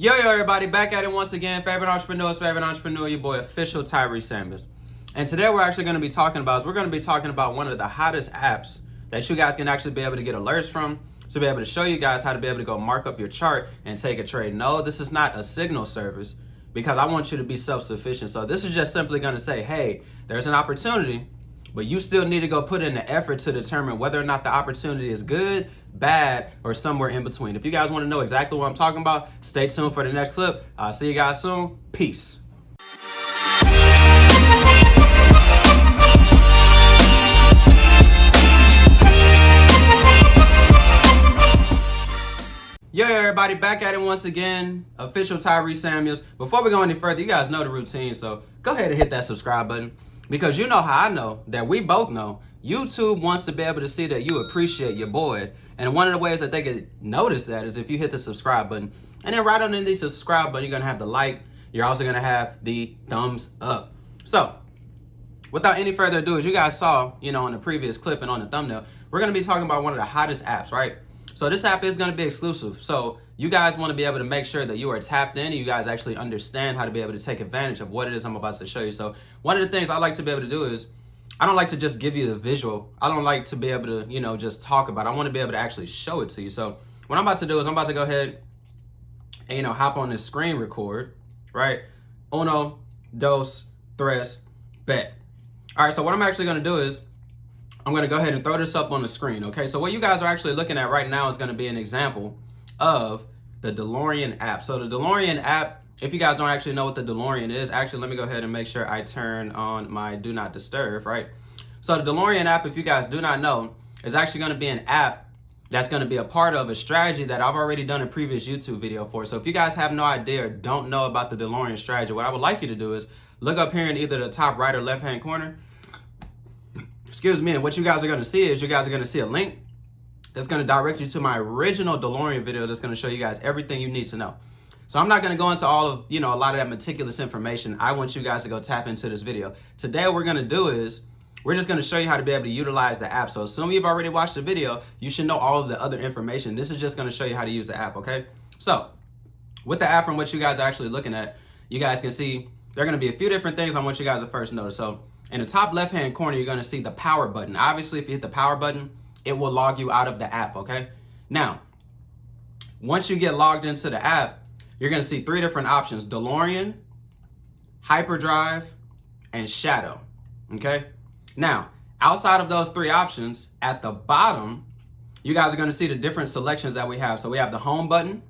Yo, everybody, back at it once again. Favorite entrepreneur, your boy, official Tyree Samuels. And today we're actually going to be talking about one of the hottest apps that you guys can actually be able to get alerts from, to be able to show you guys how to be able to go mark up your chart and take a trade. No, this is not a signal service because I want you to be self-sufficient. So this is just simply going to say, hey, there's an opportunity, but you still need to go put in the effort to determine whether or not the opportunity is good, bad, or somewhere in between. If you guys want to know exactly what I'm talking about, stay tuned for the next clip. I'll see you guys soon. Peace. Yo, everybody, back at it once again. Official Tyree Samuels. Before we go any further, you guys know the routine, so go ahead and hit that subscribe button. Because you know how I know that we both know YouTube wants to be able to see that you appreciate your boy. And one of the ways that they can notice that is if you hit the subscribe button. And then right underneath the subscribe button, you're going to have the like. You're also going to have the thumbs up. So without any further ado, as you guys saw, on the previous clip and on the thumbnail, we're going to be talking about one of the hottest apps, right? So this app is going to be exclusive. So you guys want to be able to make sure that you are tapped in and you guys actually understand how to be able to take advantage of what it is I'm about to show you. So one of the things I like to be able to do is I don't like to just give you the visual. I don't like to be able to, just talk about it. I want to be able to actually show it to you. So what I'm about to do is I'm about to go ahead and, hop on this screen record, right? Uno, dos, tres, bet. All right, so what I'm actually going to do is I'm going to go ahead and throw this up on the screen, okay? So what you guys are actually looking at right now is going to be an example of the Delorean app. So the Delorean app, if you guys don't actually know what the Delorean is, actually let me go ahead and make sure I turn on my do not disturb, right? So the Delorean app, if you guys do not know, is actually going to be an app that's going to be a part of a strategy that I've already done a previous YouTube video for. So if you guys have no idea or don't know about the Delorean strategy, what I would like you to do is look up here in either the top right or left hand corner. Excuse me, and what you guys are going to see is you guys are going to see a link that's going to direct you to my original Delorean video that's going to show you guys everything you need to know. So I'm not going to go into all of, a lot of that meticulous information. I want you guys to go tap into this video. Today, what we're going to do is we're just going to show you how to be able to utilize the app. So assuming you've already watched the video, you should know all of the other information. This is just going to show you how to use the app, okay? So with the app from what you guys are actually looking at, you guys can see there are going to be a few different things I want you guys to first notice. So in the top left-hand corner, you're going to see the power button. Obviously, if you hit the power button, it will log you out of the app, okay? Now, once you get logged into the app, you're going to see three different options: Delorean, Hyperdrive, and Shadow, okay? Now, outside of those three options, at the bottom, you guys are going to see the different selections that we have. So we have the home button.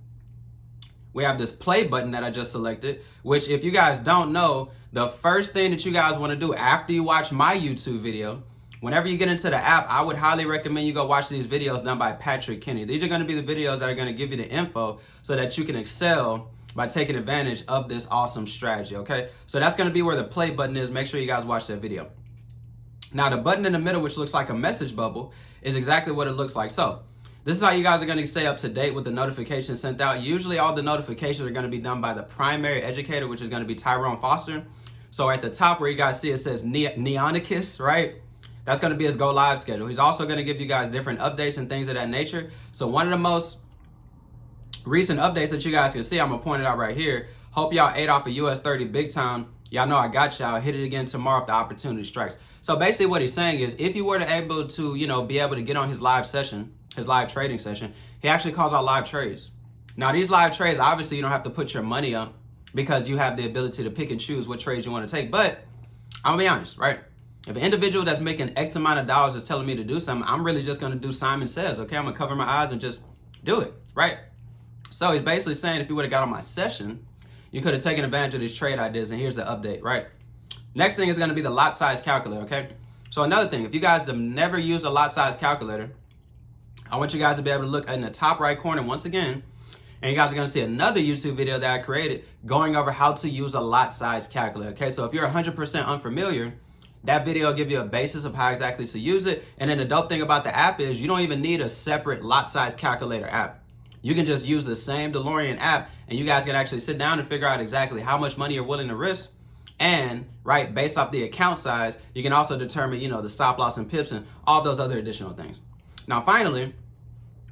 We have this play button that I just selected, which if you guys don't know, the first thing that you guys want to do after you watch my YouTube video, whenever you get into the app, I would highly recommend you go watch these videos done by Patrick Kenny. These are going to be the videos that are going to give you the info so that you can excel by taking advantage of this awesome strategy, okay? So that's going to be where the play button is. Make sure you guys watch that video. Now, the button in the middle, which looks like a message bubble, is exactly what it looks like. So this is how you guys are going to stay up to date with the notifications sent out. Usually all the notifications are going to be done by the primary educator, which is going to be Tyrone Foster. So at the top where you guys see it says Neonicus, right? That's going to be his go live schedule. He's also going to give you guys different updates and things of that nature. So one of the most recent updates that you guys can see, I'm going to point it out right here. Hope y'all ate off of US 30 big time. Y'all know I got y'all. Hit it again tomorrow if the opportunity strikes. So basically what he's saying is if you were to able to, be able to get on his live session, his live trading session, he actually calls out live trades. Now these live trades, obviously you don't have to put your money up because you have the ability to pick and choose what trades you want to take. But I'm gonna be honest, right? If an individual that's making X amount of dollars is telling me to do something, I'm really just gonna do Simon Says, okay? I'm gonna cover my eyes and just do it, right? So he's basically saying if you would have got on my session, you could have taken advantage of these trade ideas, and here's the update, right? Next thing is gonna be the lot size calculator, okay? So another thing, if you guys have never used a lot size calculator, I want you guys to be able to look in the top right corner once again, and you guys are going to see another YouTube video that I created going over how to use a lot size calculator. Okay, so if you're 100% unfamiliar, that video will give you a basis of how exactly to use it. And then the dope thing about the app is you don't even need a separate lot size calculator app. You can just use the same Delorean app, and you guys can actually sit down and figure out exactly how much money you're willing to risk. And right, based off the account size, you can also determine, the stop loss and pips and all those other additional things. Now, finally,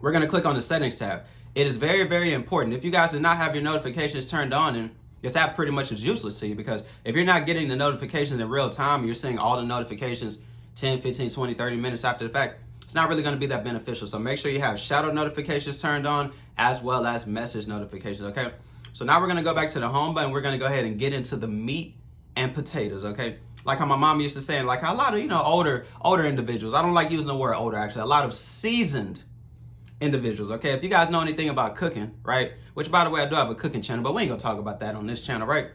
we're going to click on the settings tab. it is very, very important. If you guys do not have your notifications turned on, and this app pretty much is useless to you, because if you're not getting the notifications in real time, you're seeing all the notifications 10, 15, 20, 30 minutes after the fact, it's not really going to be that beneficial. So make sure you have shadow notifications turned on as well as message notifications, okay? So now we're going to go back to the home button. We're going to go ahead and get into the meat and potatoes, okay? Like how my mom used to say, and like how a lot of, older individuals, I don't like using the word older actually, a lot of seasoned individuals, okay? If you guys know anything about cooking, right? Which, by the way, I do have a cooking channel, but we ain't gonna talk about that on this channel, right?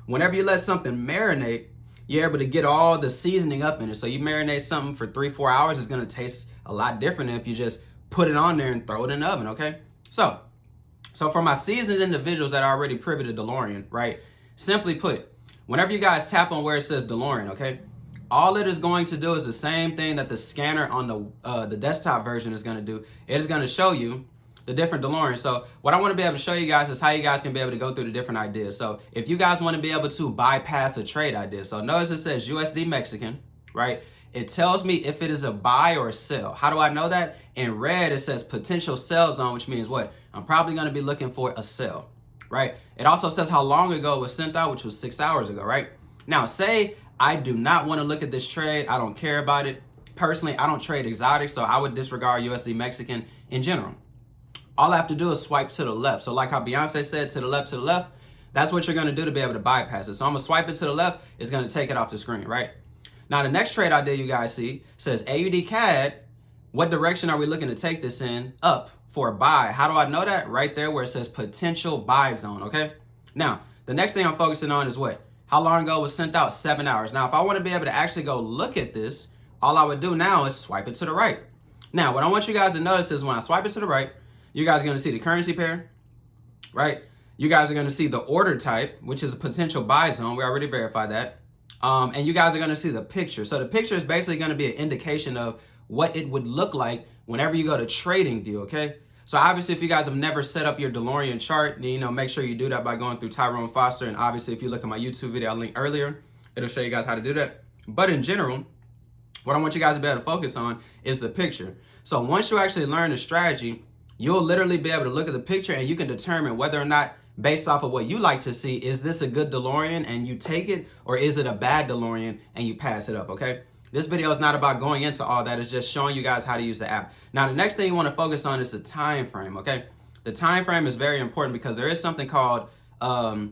Whenever you let something marinate, you're able to get all the seasoning up in it. So you marinate something for 3-4 hours, it's gonna taste a lot different than if you just put it on there and throw it in the oven, okay? So for my seasoned individuals that are already privy to Delorean, right? Simply put, whenever you guys tap on where it says Delorean, okay? All it is going to do is the same thing that the scanner on the desktop version is going to do. It is going to show you the different DeLoreans. So what I want to be able to show you guys is how you guys can be able to go through the different ideas. So if you guys want to be able to bypass a trade idea, so notice it says USD Mexican, right? It tells me if it is a buy or a sell. How do I know that? In red, it says potential sell zone, which means what? I'm probably going to be looking for a sell, right? It also says how long ago it was sent out, which was 6 hours ago, right? Now, say I do not want to look at this trade. I don't care about it. Personally, I don't trade exotics, so I would disregard USD Mexican in general. All I have to do is swipe to the left. So like how Beyonce said, to the left, that's what you're going to do to be able to bypass it. So I'm going to swipe it to the left. It's going to take it off the screen, right? Now, the next trade idea you guys see says AUD CAD. What direction are we looking to take this in? Up for a buy. How do I know that? Right there where it says potential buy zone, okay? Now, the next thing I'm focusing on is what? How long ago was sent out? 7 hours. Now, if I want to be able to actually go look at this, all I would do now is swipe it to the right. Now, what I want you guys to notice is when I swipe it to the right, you guys are going to see the currency pair, right? You guys are going to see the order type, which is a potential buy zone. We already verified that. And you guys are going to see the picture. So the picture is basically going to be an indication of what it would look like whenever you go to trading view, okay? So obviously, if you guys have never set up your Delorean chart, make sure you do that by going through Tyrone Foster. And obviously, if you look at my YouTube video I linked earlier, it'll show you guys how to do that. But in general, what I want you guys to be able to focus on is the picture. So once you actually learn the strategy, you'll literally be able to look at the picture and you can determine whether or not, based off of what you like to see, is this a good DeLorean and you take it, or is it a bad DeLorean and you pass it up, okay? This video is not about going into all that. It's just showing you guys how to use the app. Now, the next thing you want to focus on is the time frame, okay? The time frame is very important because there is something called, I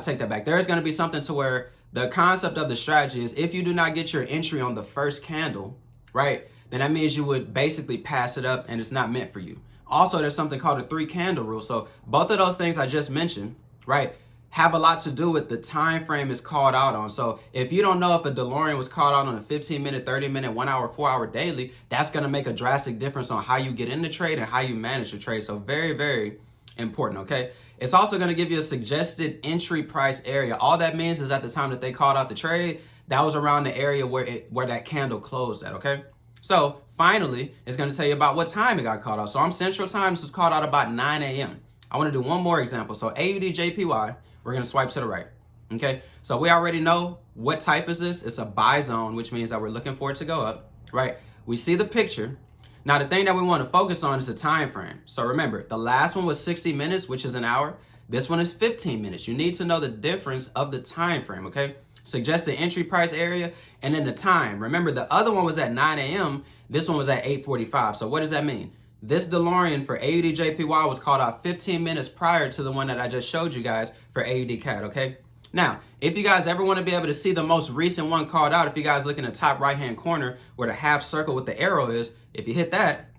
take that back. There is going to be something to where the concept of the strategy is if you do not get your entry on the first candle, right, then that means you would basically pass it up and it's not meant for you. Also, there's something called a 3-candle rule. So both of those things I just mentioned, right, have a lot to do with the time frame is called out on. So if you don't know if a DeLorean was called out on a 15-minute, 30-minute, 1 hour, 4 hour daily, that's going to make a drastic difference on how you get in the trade and how you manage the trade. So very, very important, okay? It's also going to give you a suggested entry price area. All that means is at the time that they called out the trade, that was around the area where that candle closed at, okay? So finally, it's going to tell you about what time it got called out. So I'm Central Time. This was called out about 9 a.m. I want to do one more example. So AUDJPY. We're going to swipe to the right, okay? So we already know what type is this. It's a buy zone, which means that we're looking for it to go up, right? We see the picture. Now, the thing that we want to focus on is the time frame. So remember, the last one was 60 minutes, which is an hour. This one is 15 minutes. You need to know the difference of the time frame, okay? Suggested entry price area and then the time. Remember, the other one was at 9 a.m. This one was at 8:45. So what does that mean? This DeLorean for AUDJPY was called out 15 minutes prior to the one that I just showed you guys for AUD CAD, okay? Now, if you guys ever want to be able to see the most recent one called out, if you guys look in the top right-hand corner where the half circle with the arrow is, if you hit that,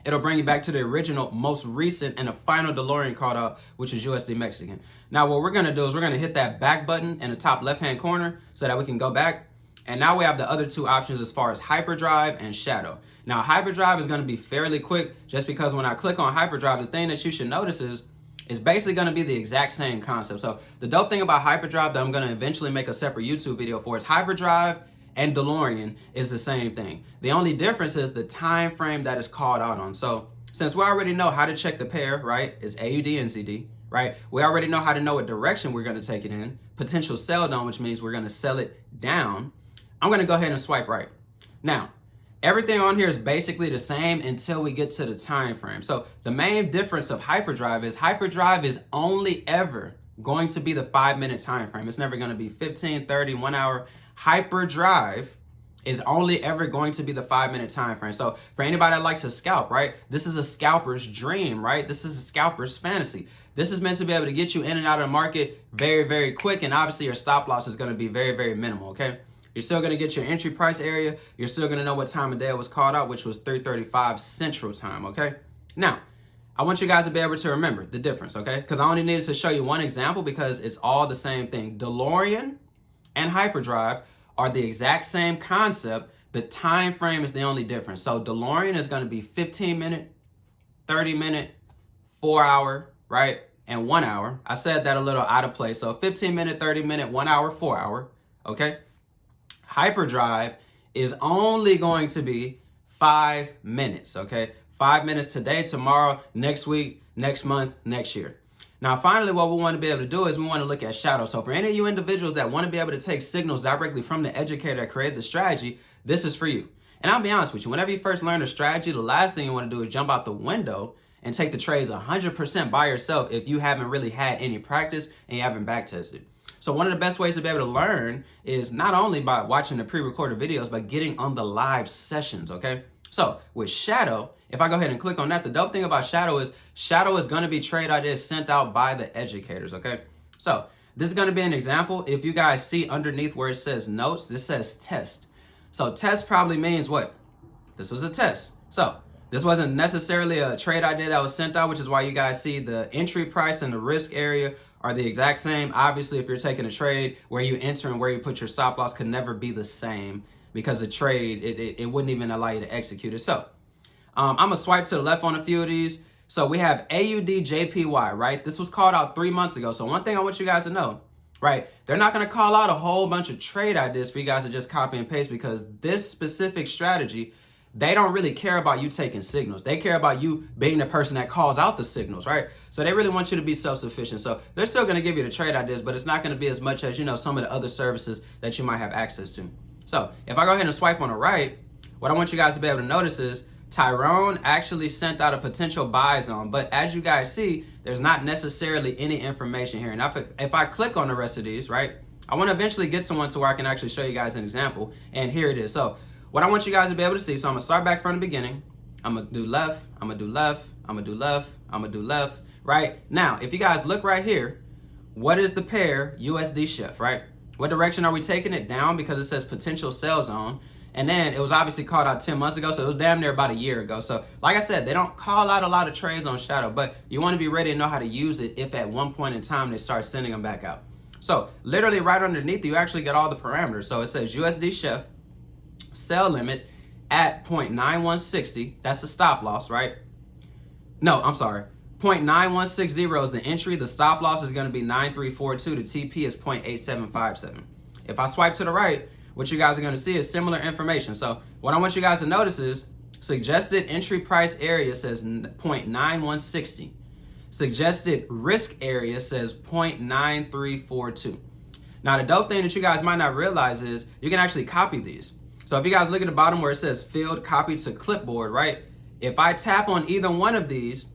it'll bring you back to the original, most recent, and the final DeLorean called out, which is USD Mexican. Now, what we're going to do is we're going to hit that back button in the top left-hand corner so that we can go back. And now we have the other two options as far as Hyperdrive and Shadow. Now, Hyperdrive is going to be fairly quick just because when I click on Hyperdrive, the thing that you should notice is it's basically going to be the exact same concept. So the dope thing about Hyperdrive that I'm going to eventually make a separate YouTube video for is Hyperdrive and DeLorean is the same thing. The only difference is the time frame that is called out on. So since we already know how to check the pair, right, is AUD NZD, right? We already know how to know what direction we're going to take it in. Potential sell down, which means we're going to sell it down. I'm going to go ahead and swipe right. Now, Everything on here is basically the same until we get to the time frame. So the main difference of Hyperdrive is only ever going to be the 5-minute time frame. It's never going to be 15, 30, 1 hour. Hyperdrive is only ever going to be the 5-minute time frame. So for anybody that likes to scalp, right? This is a scalper's dream, right? This is a scalper's fantasy. This is meant to be able to get you in and out of the market very, very quick. And obviously your stop loss is going to be very, very minimal, okay? You're still going to get your entry price area. You're still going to know what time of day it was called out, which was 3:35 Central Time, okay? Now, I want you guys to be able to remember the difference, okay? Because I only needed to show you one example because it's all the same thing. Delorean and Hyperdrive are the exact same concept. The time frame is the only difference. So Delorean is going to be 15-minute, 30-minute, 4-hour, right? And 1 hour. I said that a little out of place. So 15-minute, 30-minute, 1 hour, 4-hour, okay? Hyperdrive is only going to be 5 minutes, okay? 5 minutes today, tomorrow, next week, next month, next year. Now, finally, what we want to be able to do is we want to look at shadow. So for any of you individuals that want to be able to take signals directly from the educator that created the strategy, this is for you. And I'll be honest with you, whenever you first learn a strategy, the last thing you want to do is jump out the window and take the trades 100% by yourself if you haven't really had any practice and you haven't back tested. So one of the best ways to be able to learn is not only by watching the pre-recorded videos, but getting on the live sessions, okay? So with shadow, if I go ahead and click on that, the dope thing about shadow is going to be trade ideas sent out by the educators, okay? So this is going to be an example. If you guys see underneath where it says notes, this says test. So test probably means what? This was a test. So this wasn't necessarily a trade idea that was sent out, which is why you guys see the entry price and the risk area are the exact same. Obviously, if you're taking a trade, where you enter and where you put your stop loss could never be the same because the trade, it wouldn't even allow you to execute it. So I'm gonna swipe to the left on a few of these. So we have AUDJPY, right? This was called out 3 months ago. So one thing I want you guys to know, right? They're not gonna call out a whole bunch of trade ideas for you guys to just copy and paste because this specific strategy, they don't really care about you taking signals. They care about you being the person that calls out the signals, right? So they really want you to be self-sufficient. So they're still gonna give you the trade ideas, but it's not gonna be as much as, you know, some of the other services that you might have access to. So if I go ahead and swipe on the right, what I want you guys to be able to notice is Tyrone actually sent out a potential buy zone, but as you guys see, there's not necessarily any information here. And if I click on the rest of these, right, I wanna eventually get someone to where I can actually show you guys an example, and here it is. So what I want you guys to be able to see, so I'm gonna start back from the beginning. I'm gonna do left, I'm gonna do left, I'm gonna do left, I'm gonna do left, right? Now, if you guys look right here, what is the pair USD shift, right? What direction are we taking it? Down, because it says potential sell zone. And then it was obviously called out 10 months ago, so it was damn near about a year ago. So like I said, they don't call out a lot of trades on shadow, but you wanna be ready to know how to use it if at one point in time they start sending them back out. So literally right underneath, you actually get all the parameters. So it says USD shift, sell limit at 0.9160, that's the stop loss, right? No, I'm sorry. 0.9160 is the entry. The stop loss is going to be 9342. The TP is 0.8757. If I swipe to the right, what you guys are going to see is similar information. So what I want you guys to notice is suggested entry price area says 0.9160. Suggested risk area says 0.9342. Now, the dope thing that you guys might not realize is you can actually copy these. So if you guys look at the bottom where it says field copied to clipboard, right? If I tap on either one of these,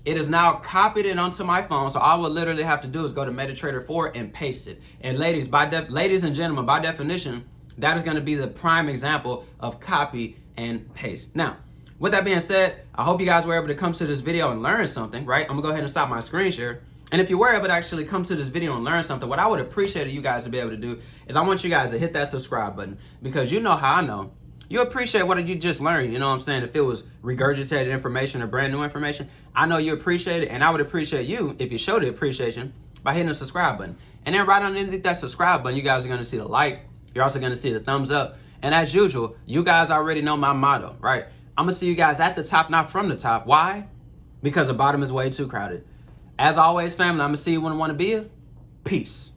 it is now copied it onto my phone. So all I will literally have to do is go to MetaTrader 4 and paste it. And ladies and gentlemen, by definition, that is going to be the prime example of copy and paste. Now, with that being said, I hope you guys were able to come to this video and learn something, right? I'm gonna go ahead and stop my screen share. And if you were able to actually come to this video and learn something, what I would appreciate you guys to be able to do is I want you guys to hit that subscribe button, because you know how I know. You appreciate what you just learned, you know what I'm saying? If it was regurgitated information or brand new information, I know you appreciate it, and I would appreciate you if you showed the appreciation by hitting the subscribe button. And then right underneath that subscribe button, you guys are gonna see the like, you're also gonna see the thumbs up. And as usual, you guys already know my motto, right? I'm gonna see you guys at the top, not from the top. Why? Because the bottom is way too crowded. As always, family, I'm gonna see you when I wanna be you. Peace.